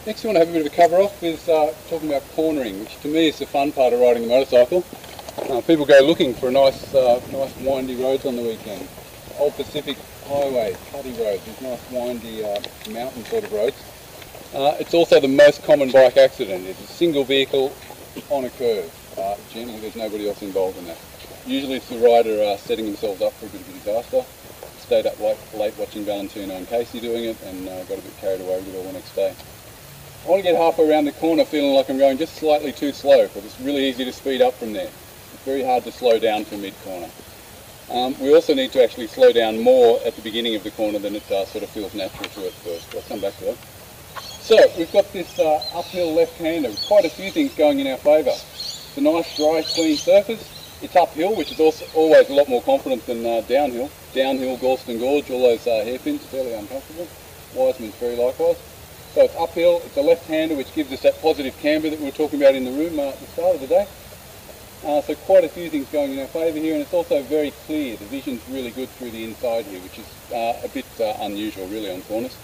Next we want to have a bit of a cover off with talking about cornering, which to me is the fun part of riding a motorcycle. People go looking for nice windy roads on the weekend. Old Pacific highways, cutty roads, these nice windy mountain sort of roads. It's also the most common bike accident. It's a single vehicle on a curve. Generally there's nobody else involved in that. Usually it's the rider setting themselves up for a bit of a disaster. Stayed up late watching Valentino and Casey doing it and got a bit carried away with it all the next day. I want to get halfway around the corner feeling like I'm going just slightly too slow, because it's really easy to speed up from there. It's very hard to slow down to mid-corner. We also need to actually slow down more at the beginning of the corner than it sort of feels natural to at first. I'll come back to that. So we've got this uphill left-hander with quite a few things going in our favour. It's a nice, dry, clean surface. It's uphill, which is also always a lot more confident than downhill. Downhill, Galston Gorge, all those hairpins, fairly uncomfortable. Wiseman's very likewise. So it's uphill, it's a left-hander, which gives us that positive camber that we were talking about in the room at the start of the day. So quite a few things going in our favour here, and it's also very clear. The vision's really good through the inside here, which is a bit unusual really on corners.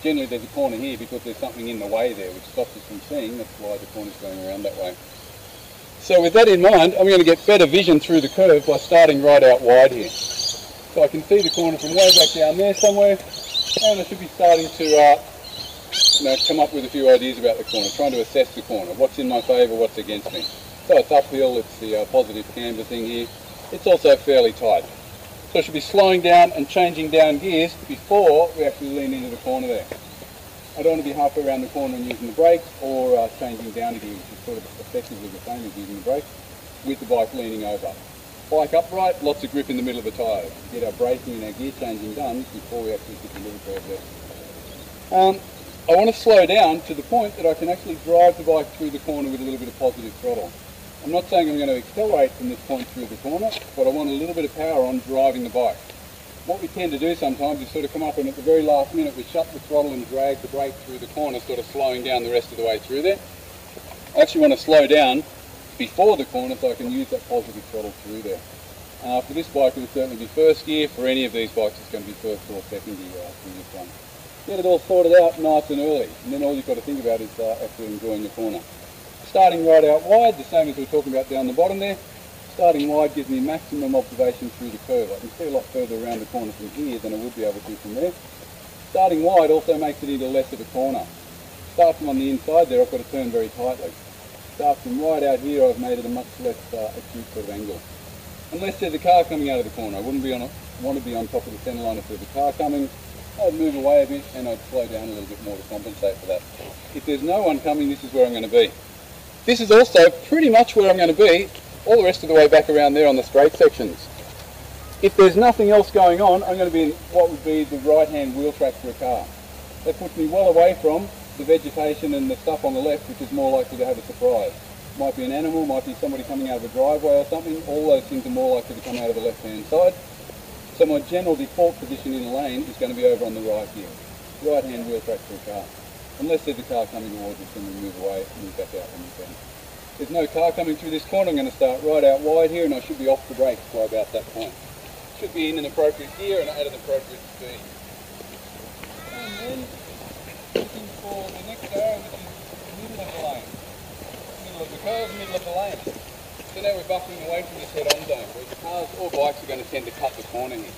Generally there's a corner here because there's something in the way there which stops us from seeing. That's why the corner's going around that way. So with that in mind, I'm going to get better vision through the curve by starting right out wide here. So I can see the corner from way back down there somewhere, and I should be starting to come up with a few ideas about the corner, trying to assess the corner. What's in my favour, what's against me. So it's uphill, it's the positive camber thing here. It's also fairly tight. So I should be slowing down and changing down gears before we actually lean into the corner there. I don't want to be halfway around the corner and using the brakes, or changing down a gear, which is sort of effectively the same as using the brakes, with the bike leaning over. Bike upright, lots of grip in the middle of the tyre. Get our braking and our gear changing done before we actually hit the little curve there. I want to slow down to the point that I can actually drive the bike through the corner with a little bit of positive throttle. I'm not saying I'm going to accelerate from this point through the corner, but I want a little bit of power on driving the bike. What we tend to do sometimes is sort of come up and at the very last minute we shut the throttle and drag the brake through the corner, sort of slowing down the rest of the way through there. I actually want to slow down before the corner so I can use that positive throttle through there. For this bike it would certainly be first gear. For any of these bikes it's going to be first or second gear from this one. Get it all sorted out nice and early, and then all you've got to think about is actually enjoying the corner. Starting right out wide, the same as we were talking about down the bottom there. Starting wide gives me maximum observation through the curve. I can see a lot further around the corner from here than I would be able to from there. Starting wide also makes it into less of a corner. Start from on the inside there, I've got to turn very tightly. Start from right out here, I've made it a much less acute sort of angle. Unless there's a car coming out of the corner, I wouldn't want to be on top of the centre line if there's a car coming. I'd move away a bit and I'd slow down a little bit more to compensate for that. If there's no one coming, this is where I'm going to be. This is also pretty much where I'm going to be all the rest of the way back around there on the straight sections. If there's nothing else going on, I'm going to be in what would be the right-hand wheel track for a car. That puts me well away from the vegetation and the stuff on the left, which is more likely to have a surprise. Might be an animal, might be somebody coming out of a driveway or something. All those things are more likely to come out of the left-hand side. So my general default position in the lane is going to be over on the right here. Right-hand wheel track for a car. Unless there's a car coming towards us, then we move away and move back out when we can. There's no car coming through this corner. I'm going to start right out wide here and I should be off the brakes by about that point. Should be in an appropriate gear and at an appropriate speed. And then looking for the next arrow, which is the middle of the lane. Middle of the curve, middle of the lane. So now we're buffering away from this head-on zone, where cars or bikes are going to tend to cut the corner here.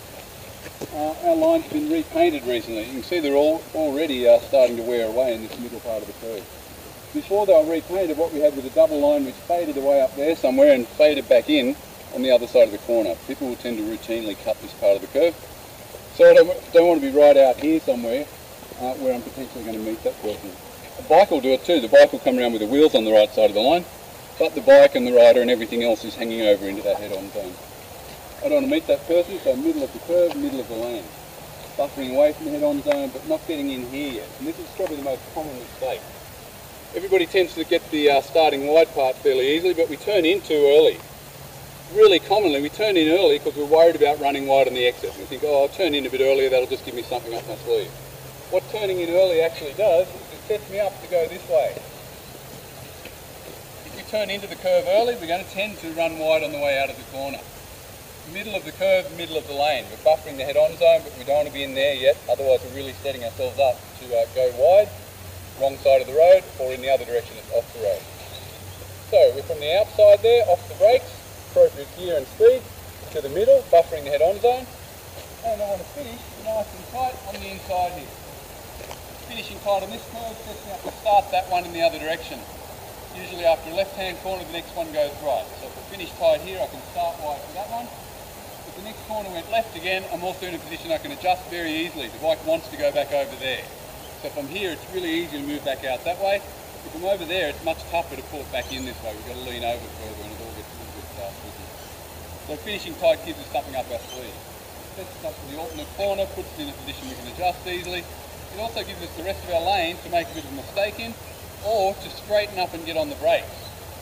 Our lines have been repainted recently. You can see they're all already starting to wear away in this middle part of the curve. Before they were repainted, what we had was a double line which faded away up there somewhere and faded back in on the other side of the corner. People will tend to routinely cut this part of the curve. So I don't want to be right out here somewhere where I'm potentially going to meet that person. A bike will do it too. The bike will come around with the wheels on the right side of the line, but the bike and the rider and everything else is hanging over into that head-on zone. I don't want to meet that person, so middle of the curve, middle of the lane. Buffering away from the head-on zone, but not getting in here yet. And this is probably the most common mistake. Everybody tends to get the starting wide part fairly easily, but we turn in too early. Really commonly, we turn in early because we're worried about running wide on the exit. We think, oh, I'll turn in a bit earlier, that'll just give me something up my sleeve. What turning in early actually does is it sets me up to go this way. If we turn into the curve early, we're going to tend to run wide on the way out of the corner. Middle of the curve, middle of the lane. We're buffering the head-on zone, but we don't want to be in there yet, otherwise we're really setting ourselves up to go wide. wrong side of the road, or in the other direction it's off the road. So we're from the outside there, off the brakes, appropriate gear and speed, to the middle, buffering the head-on zone, and I want to finish nice and tight on the inside here. Finishing tight on this curve sets me up to start that one in the other direction. Usually after a left-hand corner, the next one goes right. So if I finish tight here, I can start wide for that one. If the next corner went left again, I'm also in a position I can adjust very easily. The bike wants to go back over there. So from here, it's really easy to move back out that way. If I'm over there, it's much tougher to pull it back in this way. We've got to lean over further and it all gets a little bit tricky. So finishing tight gives us something up our sleeve. Sets us up for the alternate corner, puts it in a position we can adjust easily. It also gives us the rest of our lane to make a bit of a mistake in, or to straighten up and get on the brakes.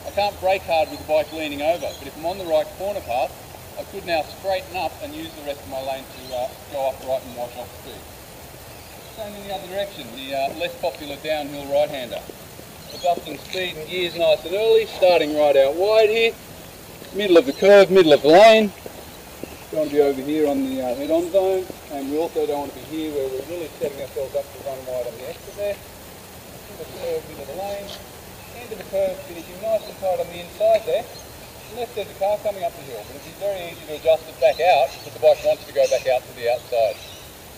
I can't brake hard with the bike leaning over, but if I'm on the right corner path, I could now straighten up and use the rest of my lane to go upright and wash off speed. Same in the other direction, the less popular downhill right-hander. Adjusting speed and gears nice and early, starting right out wide here, middle of the curve, middle of the lane. Don't want to be over here on the head-on zone, and we also don't want to be here where we're really setting ourselves up to run wide on the exit there. The curve into the lane, end of the curve, finishing nice and tight on the inside there, unless there's a car coming up the hill, but it'd be very easy to adjust it back out because the bike wants to go back out to the outside.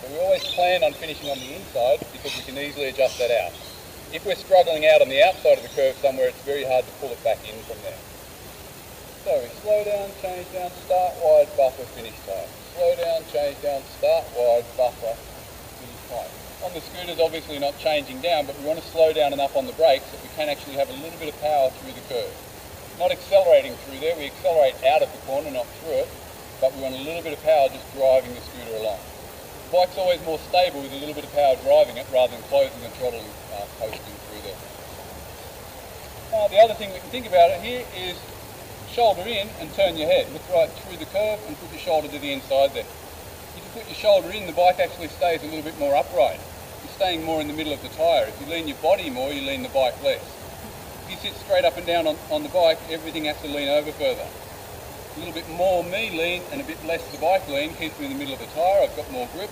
So we always plan on finishing on the inside because we can easily adjust that out. If we're struggling out on the outside of the curve somewhere, it's very hard to pull it back in from there. So we slow down, change down, start wide, buffer, finish tight. Slow down, change down, start wide, buffer, finish tight. On the scooters, obviously not changing down, but we want to slow down enough on the brakes that we can actually have a little bit of power through the curve. Not accelerating through there, we accelerate out of the corner, not through it, but we want a little bit of power just driving the scooter along. The bike's always more stable with a little bit of power driving it rather than closing the throttle and posting through there. The other thing we can think about it here is shoulder in and turn your head. Look right through the curve and put your shoulder to the inside there. If you put your shoulder in, the bike actually stays a little bit more upright. You're staying more in the middle of the tyre. If you lean your body more, you lean the bike less. If you sit straight up and down on the bike, everything has to lean over further. A little bit more me lean and a bit less the bike lean keeps me in the middle of the tyre. I've got more grip.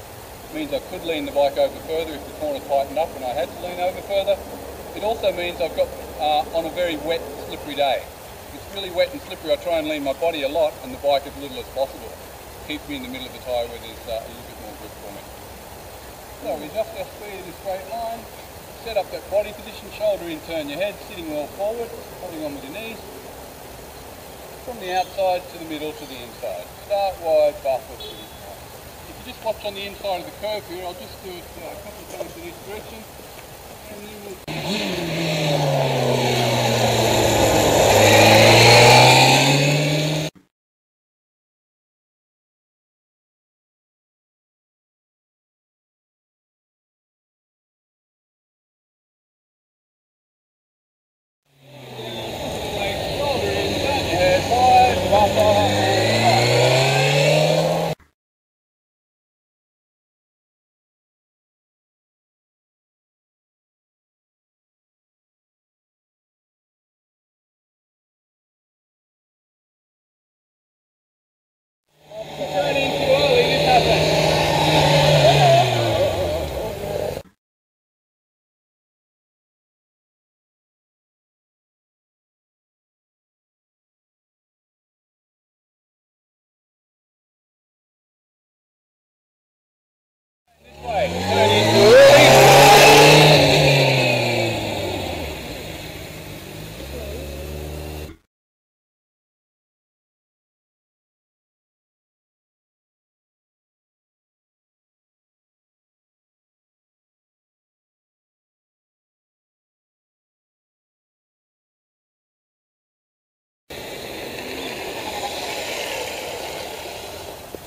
It means I could lean the bike over further if the corner tightened up and I had to lean over further. It also means I've got, on a very wet, slippery day. If it's really wet and slippery, I try and lean my body a lot and the bike as little as possible. Keeps me in the middle of the tyre where there's a little bit more grip for me. So we adjust our speed in a straight line, set up that body position, shoulder in, turn your head, sitting well forward, holding on with your knees. From the outside to the middle to the inside. Start wide, buffer, finish tight. If you just watch on the inside of the curve here, I'll just do it a couple of times in each direction. And then we'll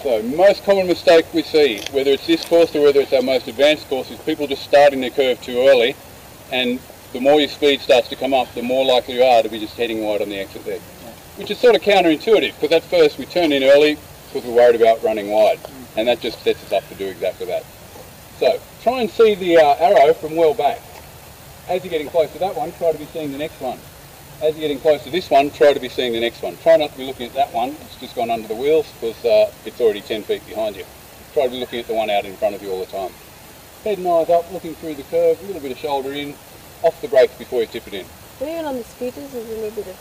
So most common mistake we see, whether it's this course or whether it's our most advanced course, is people just starting their curve too early, and the more your speed starts to come up, the more likely you are to be just heading wide on the exit there. Which is sort of counterintuitive, because at first we turn in early because we're worried about running wide, and that just sets us up to do exactly that. So try and see the arrow from well back. As you're getting close to that one, try to be seeing the next one. As you're getting close to this one, try to be seeing the next one. Try not to be looking at that one, it's just gone under the wheels because it's already 10 feet behind you. Try to be looking at the one out in front of you all the time. Head and eyes up, looking through the curve, a little bit of shoulder in, off the brakes before you tip it in. But even on the scooters, there's a little bit of...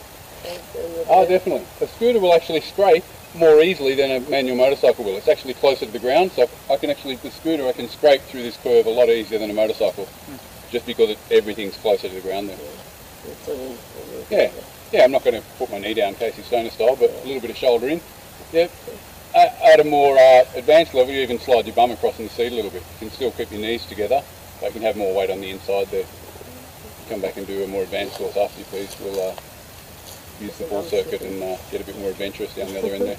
Oh, definitely. A scooter will actually scrape more easily than a manual motorcycle will. It's actually closer to the ground, so I can actually, the scooter, I can scrape through this curve a lot easier than a motorcycle, just because everything's closer to the ground there. Yeah, I'm not going to put my knee down Casey Stoner style, but a little bit of shoulder in. Yeah. At a more advanced level, you even slide your bum across in the seat a little bit. You can still keep your knees together, but you can have more weight on the inside there. Come back and do a more advanced course after you please. We'll use the full circuit and get a bit more adventurous down the other end there.